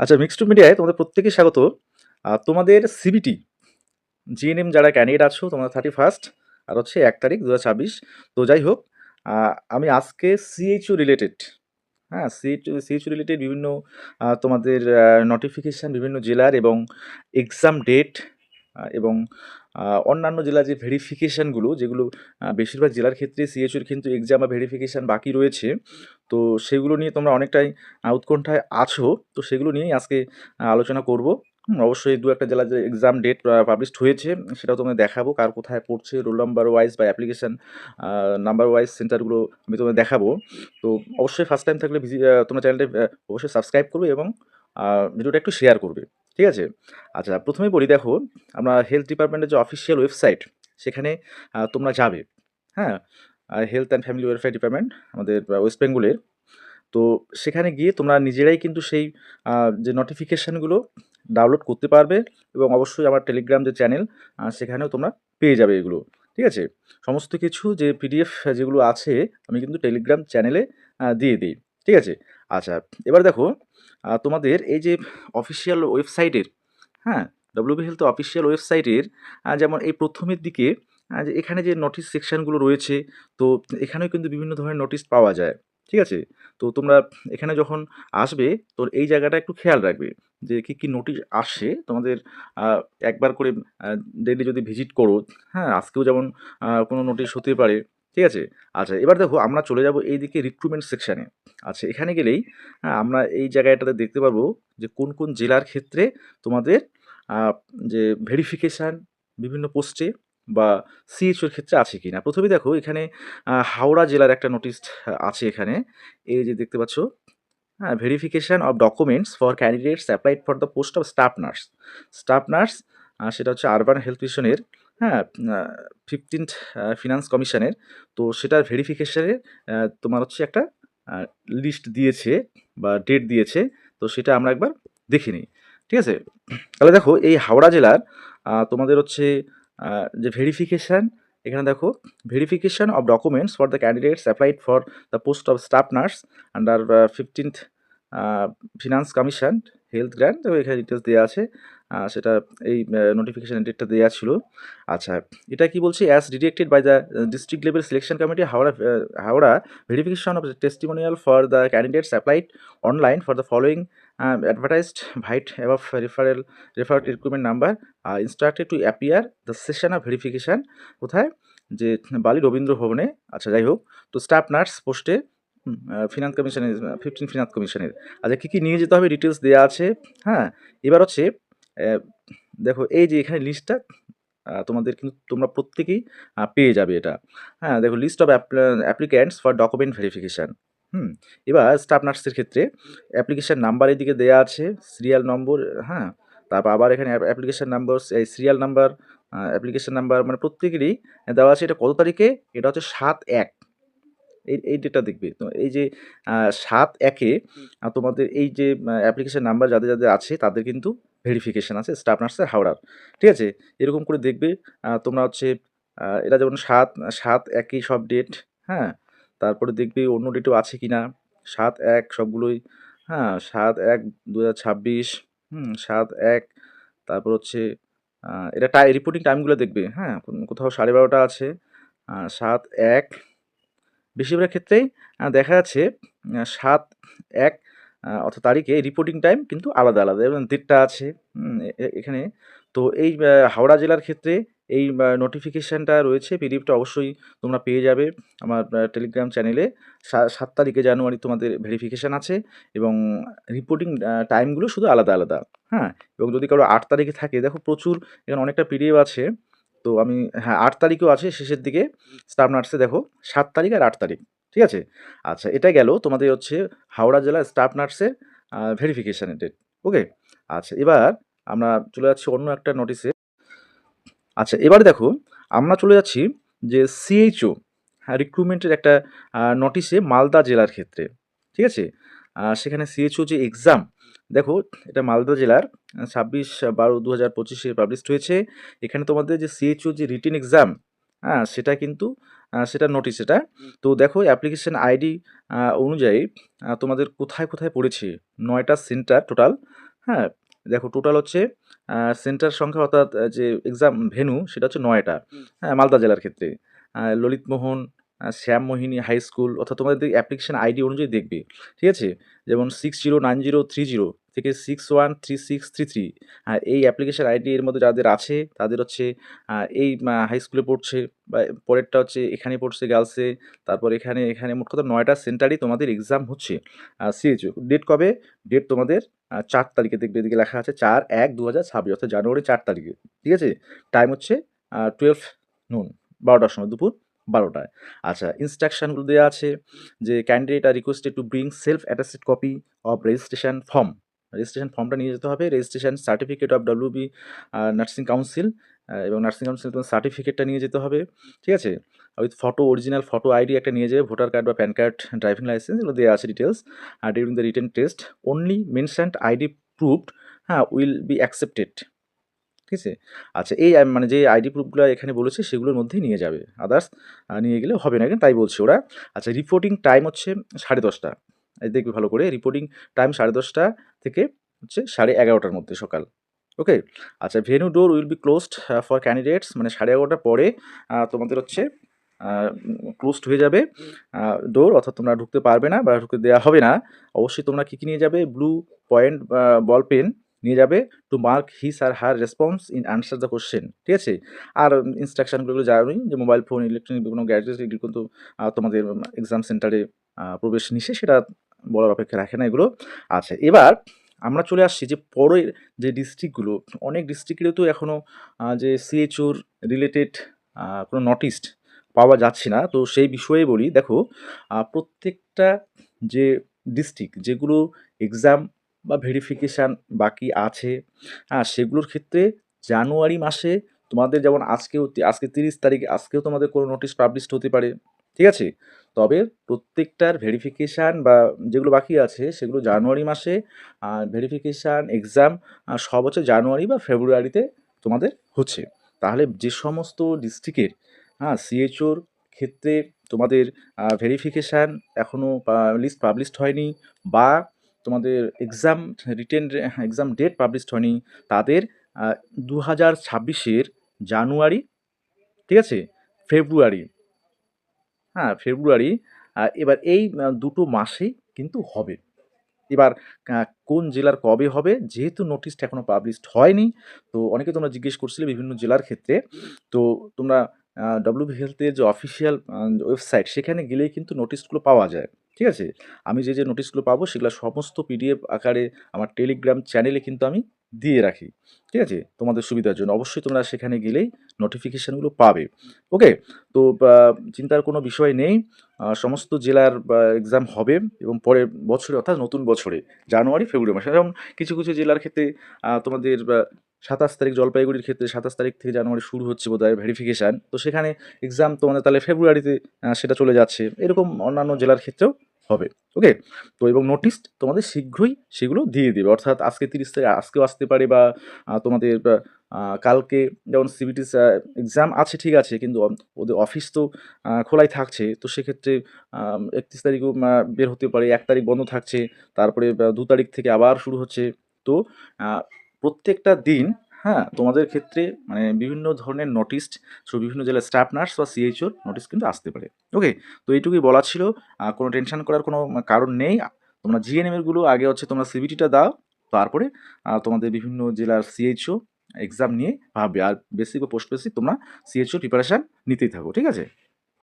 আচ্ছা, মিক্সড মিডিয়ায় তোমাদের প্রত্যেকে স্বাগত। তোমাদের সিবিটি জিএনএম যারা ক্যান্ডিডেট আছো তোমরা 31st আর হচ্ছে 1 তারিখ 2026। তো যাই হোক, আমি আজকে সিএইচও রিলেটেড, হ্যাঁ, সিএইচও রিলেটেড বিভিন্ন তোমাদের নোটিফিকেশান বিভিন্ন জেলার এবং এক্সাম ডেট এবং অন্যান্য জেলার যে ভেরিফিকেশানগুলো যেগুলো বেশিরভাগ জেলার ক্ষেত্রে সিএইচওর কিন্তু এক্সাম বা ভেরিফিকেশান বাকি রয়েছে। তো সেগুলো নিয়ে তোমরা অনেকটাই উৎকণ্ঠায় আছো। তো সেগুলো নিয়েই আজকে আলোচনা করব। অবশ্যই দু একটা জেলার যে এক্সাম ডেট পাবলিশড হয়েছে সেটাও তোমাদের দেখাবো, কার কোথায় পড়ছে রোল নাম্বার ওয়াইজ বা অ্যাপ্লিকেশান নাম্বার ওয়াইজ সেন্টারগুলো আমি তোমাদের দেখাবো। তো অবশ্যই ফার্স্ট টাইম থাকলে তোমরা চ্যানেলটা অবশ্যই সাবস্ক্রাইব করবে এবং ভিডিওটা একটু শেয়ার করবে, ঠিক আছে? আচ্ছা, প্রথমেই বলি, দেখো, আমরা হেলথ ডিপার্টমেন্টের যে অফিসিয়াল ওয়েবসাইট সেখানে তোমরা যাবে, হ্যাঁ, health and family welfare department আমাদের ওয়েস্ট বেঙ্গলের। তো সেখানে গিয়ে তোমরা নিজেরাই কিন্তু সেই যে নোটিফিকেশানগুলো ডাউনলোড করতে পারবে এবং অবশ্যই আমার টেলিগ্রাম যে চ্যানেল সেখানেও তোমরা পেয়ে যাবে এগুলো, ঠিক আছে? সমস্ত কিছু যে পিডিএফ যেগুলো আছে আমি কিন্তু টেলিগ্রাম চ্যানেলে দিয়ে দিই, ঠিক আছে? আচ্ছা, এবার দেখো, তোমাদের এই যে অফিসিয়াল ওয়েবসাইটের, হ্যাঁ, ডব্লিউবি হেলথ অফিসিয়াল ওয়েবসাইটের যেমন এই প্রথমের দিকে যে এখানে যে নোটিশ সেকশানগুলো রয়েছে, তো এখানেও কিন্তু বিভিন্ন ধরনের নোটিশ পাওয়া যায়, ঠিক আছে? তো তোমরা এখানে যখন আসবে তো এই জায়গাটা একটু খেয়াল রাখবে যে কী কী নোটিশ আসে তোমাদের। একবার করে ডেইলি যদি ভিজিট করো, হ্যাঁ, আজকেও যেমন কোনো নোটিশ হতে পারে, ঠিক আছে? আচ্ছা, এবার দেখো আমরা চলে যাব এইদিকে রিক্রুটমেন্ট সেকশানে। আচ্ছা, এখানে গেলেই আমরা এই জায়গাটাতে দেখতে পারবো যে কোন কোন জেলার ক্ষেত্রে তোমাদের যে ভেরিফিকেশান বিভিন্ন পোস্টে বা সিএইচওর ক্ষেত্রে আছে কি না। প্রথমে দেখো এখানে হাওড়া জেলার একটা নোটিশ আছে এখানে। এই যে দেখতে পাচ্ছ, হ্যাঁ, verification of documents for candidates applied for the post of staff nurse. Staff nurse সেটা হচ্ছে আরবান হেলথ মিশনের, হ্যাঁ, 15th ফিনান্স কমিশনের। তো সেটার ভেরিফিকেশানের তোমার হচ্ছে একটা লিস্ট দিয়েছে বা ডেট দিয়েছে। তো সেটা আমরা একবার দেখে নিই, ঠিক আছে? তাহলে দেখো এই হাওড়া জেলার তোমাদের হচ্ছে যে ভেরিফিকেশান, এখানে দেখো verification of documents for the candidates applied for the post of staff nurse under 15th finance commission health grant, তো এখানে ডিটেলস দেওয়া আছে। সেটা এই নোটিফিকেশান ডেটটা দেওয়া ছিল। আচ্ছা, এটা কি বলছে, as directed by the district level selection committee Howrah verification of testimonial for the candidates applied online for the following advertised vide above referred recruitment number instructed to appear the session of verification. কোথায়? যে বালি রবীন্দ্র ভবনে। আচ্ছা, যাই হোক, তো staff nurse পোস্টে finance কমিশনের 15 ফিনান্স কমিশনের। আচ্ছা, কী কী নিয়ে যেতে হবে ডিটেলস দেওয়া আছে, হ্যাঁ। এবার হচ্ছে দেখো এই যে এখানে লিস্টটা তোমাদের কিন্তু তোমরা প্রত্যেকেই পেয়ে যাবে এটা, হ্যাঁ। দেখো list of applicants for document verification. এবার স্টাফ নার্সের ক্ষেত্রে অ্যাপ্লিকেশান নাম্বার এদিকে দেওয়া আছে, সিরিয়াল নম্বর, হ্যাঁ। তারপর আবার এখানে অ্যাপ্লিকেশান নাম্বার, এই সিরিয়াল নাম্বার, অ্যাপ্লিকেশান নাম্বার মানে প্রত্যেকেরই দেওয়া আছে। এটা কত তারিখে? এটা হচ্ছে 7/1, এই ডেটটা দেখবে। তো এই যে 7/1-এ তোমাদের এই যে অ্যাপ্লিকেশন নাম্বার যাদের যাদের আছে তাদের কিন্তু ভেরিফিকেশান আছে স্টাফ নার্সের হাওড়ার, ঠিক আছে? এরকম করে দেখবে তোমরা হচ্ছে এটা যেমন 7/1-ই সব ডেট, হ্যাঁ। তারপরে দেখবে অন্য ডেটও আছে কি না। 7/1 সবগুলোই, হ্যাঁ, 7/1/2026, 7/1, তারপর হচ্ছে এটা রিপোর্টিং টাইমগুলো দেখবে, হ্যাঁ। কোথাও 12:30 আছে, 7/1। বেশিরভাগ ক্ষেত্রেই দেখা যাচ্ছে 7/1 অর্থাৎ তারিখে রিপোর্টিং টাইম কিন্তু আলাদা, আলাদা এবং ডেটটা আছে এখানে। তো এই হাওড়া জেলার ক্ষেত্রে এই নোটিফিকেশানটা রয়েছে, পিডিএফটা অবশ্যই তোমরা পেয়ে যাবে আমার টেলিগ্রাম চ্যানেলে। 7 তারিখে জানুয়ারি তোমাদের ভেরিফিকেশান আছে এবং রিপোর্টিং টাইমগুলো শুধু আলাদা, আলাদা, হ্যাঁ। এবং যদি কারো 8 তারিখে থাকে, দেখো প্রচুর এখানে অনেকটা পিডিএফ আছে। তো আমি, হ্যাঁ, 8 তারিখেও আছে শেষের দিকে স্টাফ নার্সে, দেখো 7 তারিখ আর 8 তারিখ, ঠিক আছে? আচ্ছা, এটা গেল তোমাদের হচ্ছে হাওড়া জেলার স্টাফ নার্সের ভেরিফিকেশানের ডেট, ওকে? আচ্ছা, এবার আমরা চলে যাচ্ছি অন্য একটা নোটিশে। আচ্ছা, এবারে দেখো আমরা চলে যাচ্ছি যে সিএইচও, হ্যাঁ, রিক্রুটমেন্টের একটা নোটিশে মালদা জেলার ক্ষেত্রে, ঠিক আছে? সেখানে সিএইচও যে এক্সাম, দেখো এটা মালদা জেলার 26/12/2025-এ পাবলিশড হয়েছে। এখানে তোমাদের যে সিএইচও যে রিটেন এক্সাম, হ্যাঁ, সেটা কিন্তু সেটা নোটিশ এটা। তো দেখো অ্যাপ্লিকেশন আইডি অনুযায়ী তোমাদের কোথায় কোথায় পড়েছে 9টা সেন্টার টোটাল, হ্যাঁ, দেখো টোটাল হচ্ছে সেন্টার সংখ্যা অর্থাৎ যে এক্সাম ভেন্যু সেটা হচ্ছে ৯টা। হ্যাঁ, মালদা জেলার ক্ষেত্রে। ললিতমোহন, শ্যামমোহিনী হাই স্কুল অর্থাৎ তোমাদের অ্যাপ্লিকেশন আইডি অনুযায়ী দেখবে। ঠিক আছে? যেমন 609030 থেকে 613633 এই অ্যাপ্লিকেশন আইডি এর মধ্যে যাদের আছে তাদের হচ্ছে এই হাই স্কুলে পড়ছে বা পরেরটা হচ্ছে এখানে পড়ছে গার্লসে, তারপর এখানে মোট কথা ৯টা সেন্টারেই তোমাদের এক্সাম হচ্ছে। সিএইচও ডেট কবে? ডেট তোমাদের ৪ তারিখে দেখবে এদিকে লেখা আছে ৪/১/২০২৬ অর্থাৎ জানুয়ারি ৪ তারিখে। ঠিক আছে? টাইম হচ্ছে 12 নুন ১২টার সময়, দুপুর ১২টায়। আচ্ছা, ইনস্ট্রাকশনগুলো দেওয়া আছে যে candidate are requested to bring self attested copy of registration form. Registration ফর্মটা নিয়ে যেতে হবে, registration certificate of WB nursing council এবং নার্সিং কাউন্সিল তোমার সার্টিফিকেটটা নিয়ে যেতে হবে। ঠিক আছে? With photo, original photo ID একটা নিয়ে যাবে, ভোটার কার্ড বা প্যান কার্ড, ড্রাইভিং লাইসেন্স এগুলো দেওয়া আছে ডিটেলস। আর during the written test only mentioned ID proved will be accepted. ঠিক আছে? আচ্ছা, এই মানে যে আইডি প্রুফগুলো এখানে বলেছে সেগুলোর মধ্যেই নিয়ে যাবে। আদার্স নিয়ে গেলে হবে না, তাই বলছে ওরা। আচ্ছা, রিপোর্টিং টাইম হচ্ছে 10:30। দেখবে ভালো করে, রিপোর্টিং টাইম 10:30 থেকে হচ্ছে 11:30টার মধ্যে সকাল। ওকে? আচ্ছা, venue door will be closed for candidates, মানে 11:30টার পরে তোমাদের হচ্ছে ক্লোজড হয়ে যাবে ডোর, অর্থাৎ তোমরা ঢুকতে পারবে না বা ঢুকতে দেওয়া হবে না। অবশ্যই তোমরা কী নিয়ে যাবে? ব্লু পয়েন্ট বল পেন নিয়ে যাবে to mark his or her response in answer the question. ঠিক আছে? আর ইনস্ট্রাকশনগুলো জানোই যে মোবাইল ফোন, ইলেকট্রনিক কোনো গ্যাজেট এগুলো কিন্তু তোমাদের এক্সাম সেন্টারে প্রবেশ নিষেধ, সেটা বলার অপেক্ষা রাখে না এগুলো। আচ্ছা, এবার আমরা চলে আসছি যে পরের যে ডিস্ট্রিক্টগুলো, অনেক ডিস্ট্রিক্টেরও তো এখনও যে সিএইচওর রিলেটেড কোনো নোটিশ পাওয়া যাচ্ছে না। তো সেই বিষয়ে বলি, দেখো প্রত্যেকটা যে ডিস্ট্রিক্ট যেগুলো এক্সাম বা ভেরিফিকেশান বাকি আছে, সেগুলোর ক্ষেত্রে জানুয়ারি মাসে তোমাদের যেমন আজকে 30 তারিখ, আজকেও তোমাদের কোনো নোটিশ পাবলিশড হতে পারে। ঠিক আছে? তবে প্রত্যেকটার ভেরিফিকেশান বা যেগুলো বাকি আছে সেগুলো জানুয়ারি মাসে, ভেরিফিকেশান, এক্সাম সব হচ্ছে জানুয়ারি বা ফেব্রুয়ারিতে তোমাদের হচ্ছে। তাহলে যে সমস্ত ডিস্ট্রিক্টের সিএইচওর ক্ষেত্রে তোমাদের ভেরিফিকেশান এখনও লিস্ট পাবলিশড হয়নি বা তোমাদের এক্সাম ডেট পাবলিশড হয়নি, তাদের 2026-এর জানুয়ারি, ঠিক আছে, ফেব্রুয়ারি, ফেব্রুয়ারি, এবার এই দুটো মাসেই কিন্তু হবে। এবার আ কোন জেলার কবে হবে? যেহেতু নোটিশটা এখনো পাবলিশড হয়নি, তো অনেকে তোমরা জিজ্ঞেস করছিলে বিভিন্ন জেলার ক্ষেত্রে। তো তোমরা ডব্লিউবি হেলথের যে অফিসিয়াল ওয়েবসাইট সেখানে গেলেই কিন্তু নোটিশগুলো পাওয়া যায়। ঠিক আছে? আমি যে নোটিশগুলো পাবো সেগুলা সমস্ত পিডিএফ আকারে আমার টেলিগ্রাম চ্যানেলে কিন্তু আমি দিয়ে রাখি। ঠিক আছে? তোমাদের সুবিধার জন্য। অবশ্যই তোমরা সেখানে গেলেই নোটিফিকেশনগুলো পাবে। ওকে? তো চিন্তার কোনো বিষয় নেই। সমস্ত জেলার এক্সাম হবে এবং পরের বছরে অর্থাৎ নতুন বছরে জানুয়ারি, ফেব্রুয়ারি মাসে। যেমন কিছু, কিছু জেলার ক্ষেত্রে তোমাদের ২৭ তারিখ, জলপাইগুড়ির ক্ষেত্রে ২৭ তারিখ থেকে জানুয়ারি শুরু হচ্ছে বোধহয় ভেরিফিকেশান। তো সেখানে এক্সাম তোমাদের তাহলে ফেব্রুয়ারিতে সেটা চলে যাচ্ছে। এরকম অন্যান্য জেলার ক্ষেত্রেও হবে। ওকে? তো এবং নোটিশ তোমাদের শীঘ্রই সেগুলো দিয়ে দেবে। অর্থাৎ আজকে ৩০ তারিখ, আজকেও আসতে পারে বা তোমাদের কালকে, যেমন সিবিটিস এক্সাম আছে ঠিক আছে, কিন্তু ওদের অফিস তো খোলাই থাকছে। তো সেক্ষেত্রে ৩১ তারিখও বের হতে পারে, ১ তারিখ বন্ধ থাকছে, তারপরে ২ তারিখ থেকে আবার শুরু হচ্ছে। তো আ প্রত্যেকটা দিন তোমাদের ক্ষেত্রে মানে বিভিন্ন ধরনের নোটিশ, বিভিন্ন জেলার স্টাফ নার্স বা সিএইচওর নোটিশ কিন্তু আসতে পারে। ওকে? তো এইটুকুই বলা ছিল। কোনো টেনশন করার কোনো কারণ নেই। তোমরা জিএনএম এর গুলো আগে হচ্ছে তোমরা সিবিটিটা দাও। তারপরে তোমাদের বিভিন্ন জেলার সিএইচও এক্সাম নিয়ে ভাববে। আর বেসিক বা পোস্ট বেসিক তোমরা সিএইচওর প্রিপারেশন নিতেই থাকো। ঠিক আছে?